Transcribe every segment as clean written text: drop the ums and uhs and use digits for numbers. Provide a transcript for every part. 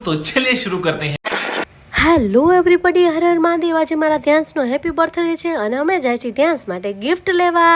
तो चलिए शुरू करते हैं। Hello everybody, Har Har Mahadev. આજે મારા ધ્યાન્સનો હેપી બર્થડે છે અને અમે જાય છીએ ધ્યાન્સ માટે ગિફ્ટ લેવા।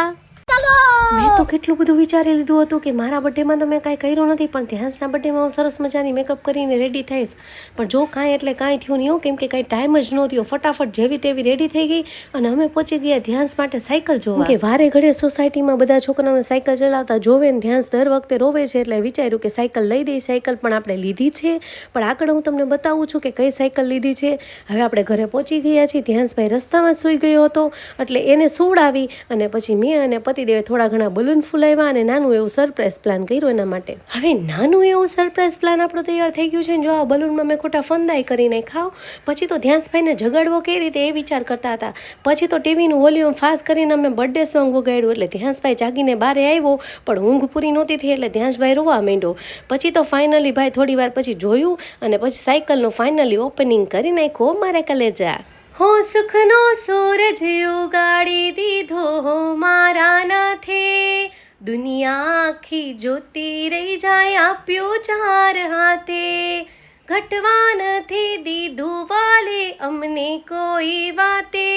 મેં તો કેટલું બધું વિચારી લીધું હતું કે મારા બર્થડેમાં તો મેં કાંઈ કર્યું નથી, પણ ધ્યાન્સના બર્થડેમાં હું સરસ મજાની મેકઅપ કરીને રેડી થઈશ। પણ જો કાંઈ એટલે કાંઈ થયું નહીં, કેમ કે કાંઈ ટાઈમ જ નહોતો। ફટાફટ જેવી તેવી રેડી થઈ ગઈ અને અમે પહોંચી ગયા ધ્યાન્સ માટે સાયકલ જોવા। કે વારે ઘડે સોસાયટીમાં બધા છોકરાઓને સાયકલ ચલાવતા જોવે ને ધ્યાન્સ દર વખતે રોવે છે, એટલે વિચાર્યું કે સાયકલ લઈ દઈ। સાયકલ પણ આપણે લીધી છે, પણ આગળ હું તમને બતાવું છું કે કઈ સાયકલ લીધી છે। હવે આપણે ઘરે પહોંચી ગયા છીએ। ધ્યાન્સભાઈ રસ્તામાં સૂઈ ગયો હતો, એટલે એને સુવડાવી અને પછી મેં અને પતિદેવે થોડા ઘણા બલૂન ફૂલાવ્યા અને નાનું એવું સરપ્રાઈઝ પ્લાન કર્યું એના માટે। હવે નાનું એવું સરપ્રાઈઝ પ્લાન આપણો તૈયાર થઈ ગયું છે ને જો આ બલૂનમાં મેં ખોટા ફંદાઈ કરીને ખાવ। પછી તો ધ્યાન્સભાઈને જગાડવો કઈ રીતે એ વિચાર કરતા હતા। પછી તો ટીવીનું વોલ્યુમ ફાસ્ટ કરીને અમે બર્થડે સોંગ વગાડ્યું, એટલે ધ્યાન્સભાઈ જાગીને બહાર આવ્યો, પણ ઊંઘ પૂરી નહોતી થઈ એટલે ધ્યાન્સભાઈ રોવા માંડ્યો। પછી તો ફાઇનલી ભાઈ થોડી વાર પછી જોયું અને પછી સાયકલનું ફાઇનલી ઓપનિંગ કરી નાખ્યો મારા કલેજા। હો સુખનો સૂરજ ઉગાડી દીધો મારા નાથે, દુનિયા આખી જોતી રહી જાય આપ્યો ચાર હાથે, ઘટવા નથી દીધું વાલે અમને કોઈ વાતે,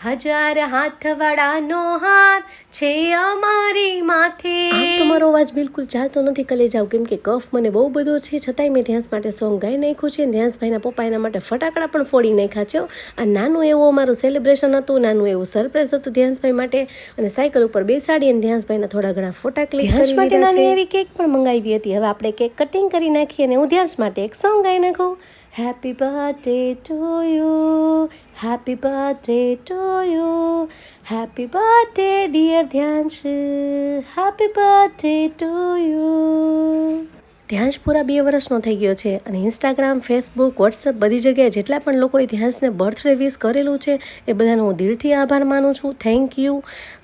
હજાર હાથવાળાનો હાથ છે અમારી માથે। આમ તો મારો અવાજ બિલકુલ ચાલતો નથી કલેજાઓ, કેમ કે કફ મને બહુ બધો છે, છતાંય મેં ધ્યાન્સ માટે સોંગ ગાઈ નાખ્યું છે। ધ્યાન્સભાઈના પપ્પા એના માટે ફટાકડા પણ ફોડી નાખ્યા છે। આ નાનું એવું અમારું સેલિબ્રેશન હતું, નાનું એવું સરપ્રાઈઝ હતું ધ્યાન્સભાઈ માટે, અને સાયકલ ઉપર બેસાડી અને ધ્યાન્સભાઈના થોડા ઘણા ફોટા ક્લિક કરી માટે નાની એવી કેક પણ મંગાવી હતી। હવે આપણે કેક કટિંગ કરી નાખીએ અને હું ધ્યાન્સ માટે એક સોંગ ગાઈ નાખું। Happy birthday to you, happy birthday to you, happy birthday dear ધ્યાંશ, happy birthday to you। ધ્યાંશ પૂરા 2 વર્ષનો થઈ ગયો છે અને ઇન્સ્ટાગ્રામ, ફેસબુક, વોટ્સઅપ બધી જગ્યાએ જેટલા પણ લોકોએ ધ્યાંશને બર્થડે વિશ કરેલું છે એ બધાનો હું દિલથી આભાર માનું છું। Thank you.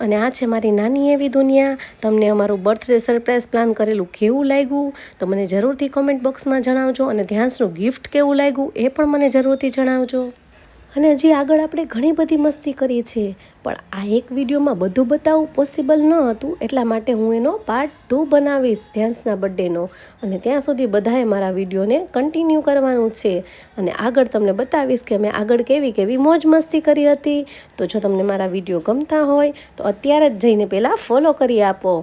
અને આ છે મારી નાની એવી દુનિયા। તમને અમારું બર્થડે સરપ્રાઈઝ પ્લાન કરેલું કેવું લાગ્યું તો મને જરૂરથી કોમેન્ટ બોક્સમાં જણાવજો, અને ધ્યાંશનું ગિફ્ટ કેવું લાગ્યું એ પણ મને જરૂરથી જણાવજો। અને હજી આગળ આપણે ઘણી બધી મસ્તી કરી છે, પણ આ એક વિડીયોમાં બધું બતાવવું પોસિબલ ન હતું, એટલા માટે હું એનો પાર્ટ 2 બનાવીશ ધ્યાન્સના બર્થડેનો, અને ત્યાં સુધી બધાએ મારા વિડીયોને કન્ટિન્યુ કરવાનું છે અને આગળ તમને બતાવીશ કે મેં આગળ કેવી કેવી મોજ મસ્તી કરી હતી। તો જો તમને મારા વિડીયો ગમતા હોય તો અત્યારે જ જઈને પહેલાં ફોલો કરી આપો,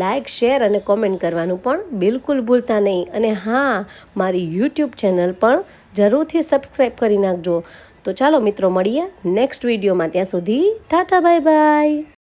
લાઇક, શેર અને કોમેન્ટ કરવાનું પણ બિલકુલ ભૂલતા નહીં, અને હા, મારી યુટ્યુબ ચેનલ પણ જરૂરથી સબસ્ક્રાઈબ કરી નાખજો। તો ચાલો મિત્રો, મળીએ નેક્સ્ટ વિડીયોમાં, ત્યાં સુધી ટાટા બાય બાય।